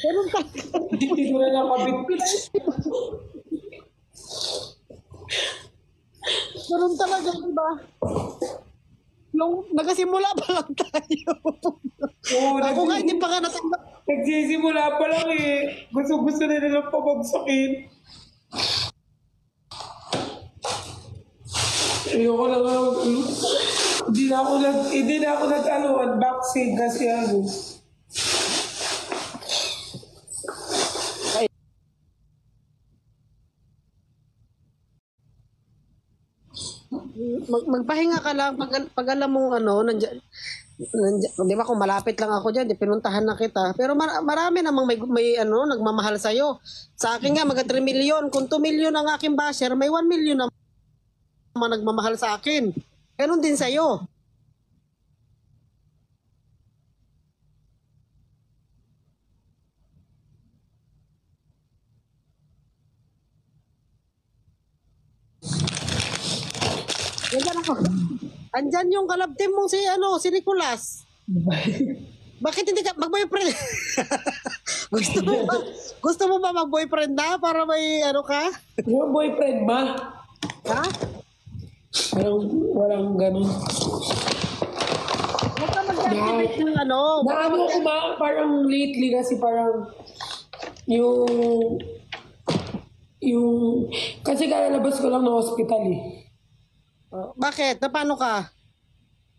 Ganun ka. Hindi ko na nakabit. Ganun talaga, diba? Nung nagasimula pa lang tayo. Oo, Ako nga, hindi pa nga natanggap. nagsisimula pa lang eh. Gusto na nilang pabagsakin. Ayoko lang hindi na ako unboxing kasi Magpahinga ka lang pag alam mo nandiyan, di ba kung malapit lang ako diyan, di pinuntahan na kita. Pero marami namang may nagmamahal sa iyo. Sa akin nga mga 3 million, kung 2 million ang aking basher, may 1 million naman nagmamahal sa akin. Ganun din sa iyo. Andyan ako. Andyan yung kalab team mong si Nicolas. Bakit hindi ka mag-boyfriend? gusto mo ba mag-boyfriend na para may ka? yung boyfriend ma. Ha? Walang ganun. Huwag ka mag-activate ng Naano ko ma, parang lately kasi parang yung kasi kalalabas ko lang ng hospital eh. Bakit? Na paano ka?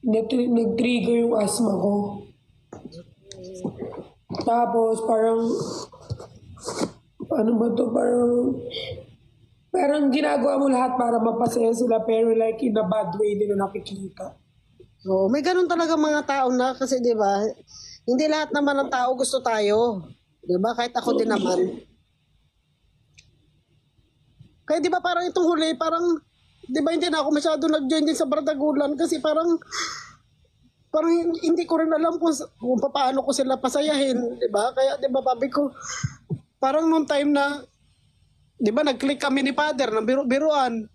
Nag-trigger yung asthma ko. Tapos parang ano ba to, parang ginagawa mo lahat para mapasaya sila pero like in a bad way nila nakikita. So, may ganun talaga mga tao na kasi 'di ba? Hindi lahat naman ng tao gusto tayo. 'Di ba? Kahit ako din naman. Kaya 'di ba parang itong huli, parang 'di ba hindi na ako masyado nag-join din sa bardagulan kasi parang hindi ko rin alam kung paano ko sila pasayahin, 'di ba? Kaya 'di ba sabi ko parang nung time na 'di ba nag-click kami ni Father ng biro-biruan.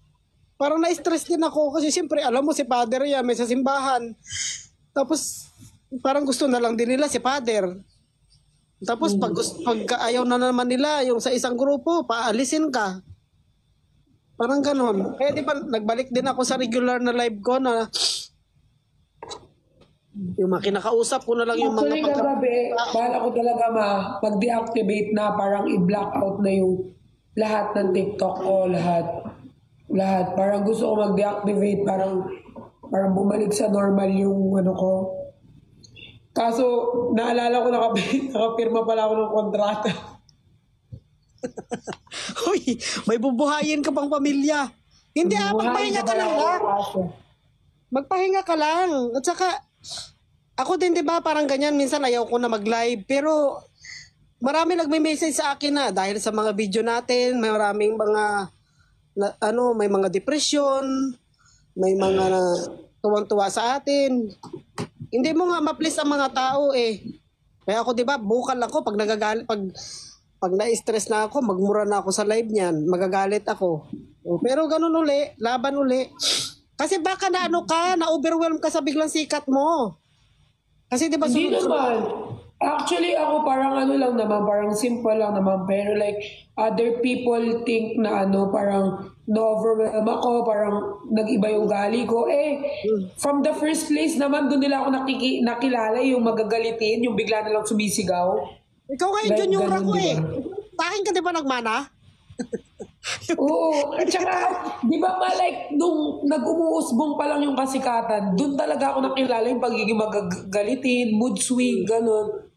Parang na-stress din ako kasi siyempre alam mo si Father yan, may sa simbahan. Tapos parang gusto na lang din nila si Father. Tapos pag ayaw na naman nila yung sa isang grupo, paalisin ka. Parang ganon. Kaya di ba nagbalik din ako sa regular na live ko na yung mga kinakausap ko na lang yung mga Actually kagabi, bahala ko talaga mag-deactivate na, parang i-block out na yung lahat ng TikTok ko, lahat. Parang gusto ko mag-deactivate, parang bumalik sa normal yung ko. Kaso, naalala ko nakapirma pala ako ng kontrata. Hoy, may bubuhayin ka pang pamilya. Hindi magpahinga ka lang ha. Magpahinga ka lang. At saka, ako din 'di ba parang ganyan, minsan ayaw ko na mag-live. Pero, marami nagme-message sa akin na dahil sa mga video natin, may maraming mga, may mga depression, may mga tuwang-tuwa sa atin. Hindi mo nga ma-please ang mga tao eh. Kaya ako 'di ba, bukal ako pag nagagalit, pag na-stress na ako, magmura na ako sa live niyan, magagalit ako. Pero ganun uli, laban uli. Kasi baka na-overwhelm ka sa biglang sikat mo. Kasi di ba Hindi naman. Actually, ako parang lang naman, parang simple lang naman. Pero like, other people think na parang na-overwhelm ako, parang nag-iba yung gali ko. From the first place naman, doon nila ako nakilala yung magagalitin, yung bigla na lang sumisigaw. Ikaw ngayon like, junior ako eh. Sa akin ka di ba nagmana? Oo. At saka, di ba like, nung nag-umuusbong pa lang yung kasikatan, doon talaga ako nakilala yung pagiging magagalitin, mood swing, ganun.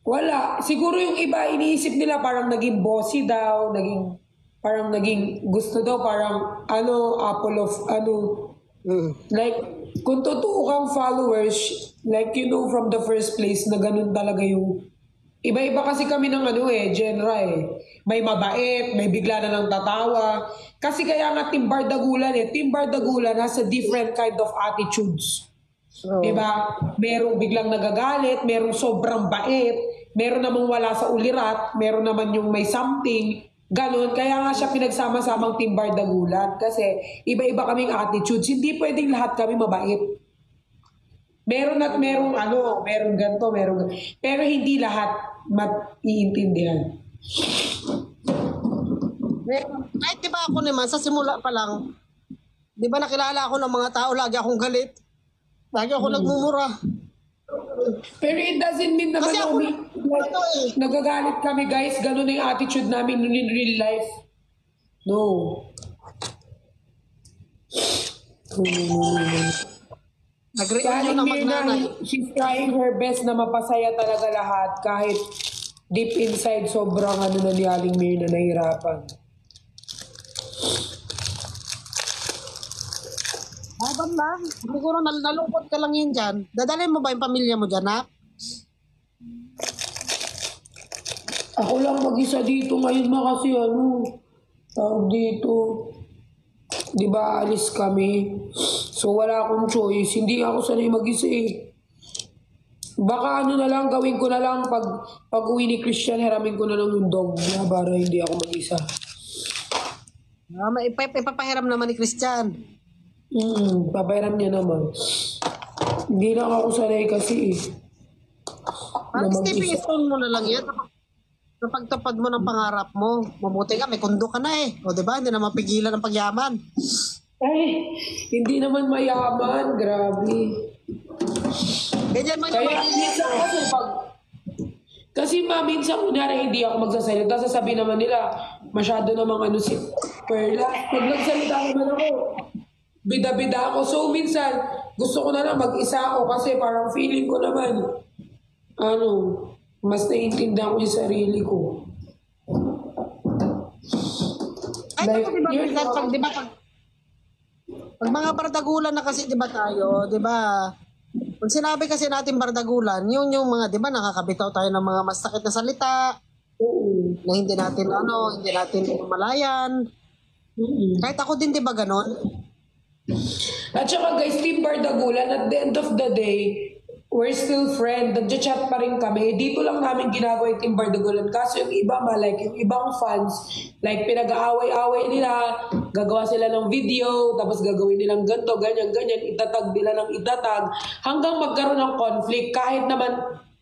Wala. Siguro yung iba, iniisip nila parang naging bossy daw, parang naging gusto daw, parang apple of, like, kung totoo kang followers, like, from the first place na ganun talaga yung iba-iba kasi kami ng genre eh. May mabait, may bigla na lang tatawa. Kasi kaya nga Team Bardagulan Team Bardagulan has a different kind of attitudes. Oh. Diba? Merong biglang nagagalit, merong sobrang bait, meron namang wala sa ulirat, meron naman yung may something. Ganon. Kaya nga siya pinagsama-samang Team Bardagulan. Kasi iba-iba kaming attitudes. Hindi pwedeng lahat kami mabait. Meron at merong meron ganito, meron ganito. Pero hindi lahat maiintindihan. Kahit di ba ako naman, sa simula pa lang, di ba nakilala ako ng mga tao, lagi akong galit. Lagi ako nagmumura. Pero it doesn't mean naman Kasi na ako, ano eh, nagagalit kami guys. Ganun na yung attitude namin in real life. No. nag-reunion Kaling na Mirna, magnanay. she's trying her best na mapasaya talaga lahat. Kahit deep inside, sobrang na ni Aling Mirna nahirapan. Laban lang. Siguro nalungkot ka lang yun dyan. Dadalhin mo ba yung pamilya mo dyan, ha? Ako lang mag-isa dito ngayon kasi tawag dito. Di ba alis kami? So wala akong choice. Hindi ako sanay mag-isa eh. Baka na lang, gawin ko na lang pag uwi ni Christian, hiramin ko na lang yung dog niya para hindi ako mag-isa. Ipapahiram naman ni Christian. Papahiram niya naman. Hindi lang ako sanay kasi eh. Parang Na stepping mag-isa. stone mo na lang yan. Kapag tapad mo ng pangarap mo, mabuti ka, may kondo ka na eh. O diba, hindi na mapigilan ng pagyaman. Ay, hindi naman mayaman. Grabe. Ganyan man Kaya yung minsan kasi minsan kunyari hindi ako magsasalita, sasabihin naman nila, masyado namang si Perla. Pag nagsalita naman ako, bida-bida ako. So minsan, gusto ko na lang mag-isa ako kasi parang feeling ko naman, mas naiintindihan ko yung sarili ko. ay, Like, ako diba, minsan, pag mga bardagulan na kasi diba tayo, diba, pag sinabi kasi natin bardagulan, yun yung mga, diba, nakakabitaw tayo ng mga masakit na salita, Oo. na hindi natin malayan. Kahit ako din, diba, ganon? At saka guys, Team Bardagulan, at the end of the day, we're still friends. Nag-chat pa rin kami. Dito lang namin ginagawa yung Team Bardagulan. Kaso yung iba yung ibang fans, like pinag-aaway-aaway nila, gagawa sila ng video, tapos gagawin nilang ganito, ganyan, itatag nila ng itatag, hanggang magkaroon ng conflict. Kahit naman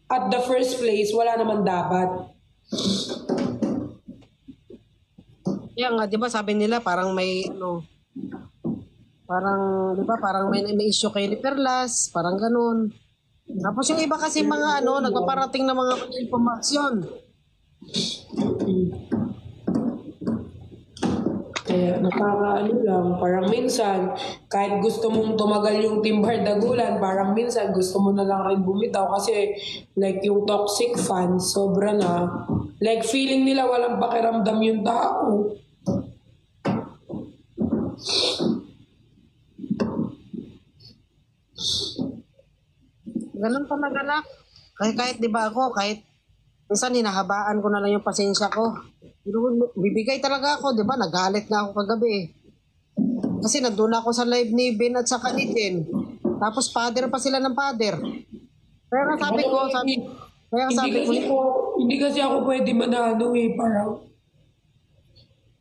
at the first place, wala naman dapat. Yan nga, diba, sabi nila parang may, parang, diba, parang may issue kay ni Perlas, parang ganun. Tapos yung iba kasi mga nagpaparating na mga informasyon. Kaya lang, parang minsan, kahit gusto mong tumagal yung Team Bardagulan, parang minsan gusto mo na lang rin bumitaw kasi like yung toxic fans, sobra na. Like feeling nila walang pakiramdam yung tao. Ganun talaga na. Kahit di ba ako, kahit minsan hinahabaan ko na lang yung pasensya ko. Pero bibigay talaga ako, di ba? Nagalit na ako kagabi eh. Kasi nandun ako sa live ni Ben at saka ni Jen. Tapos father pa sila ng father. Kaya nga sabi ko, Hindi kasi ako pwede manalo eh, parang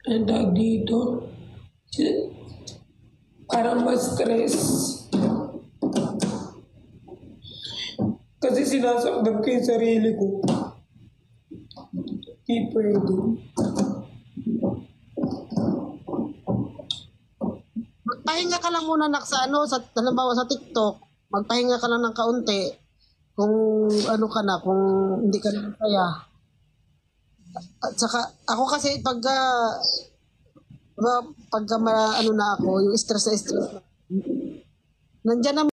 ang tawag dito. Parang ma-stress. Kasi sinasaktan ko yung sarili ko. Hindi pwede. magpahinga ka lang muna sa halimbawa sa TikTok, magpahinga ka lang ng kaunti. Kung kung hindi ka na kaya. At saka, ako kasi pagka na ako, yung stress na, nandyan na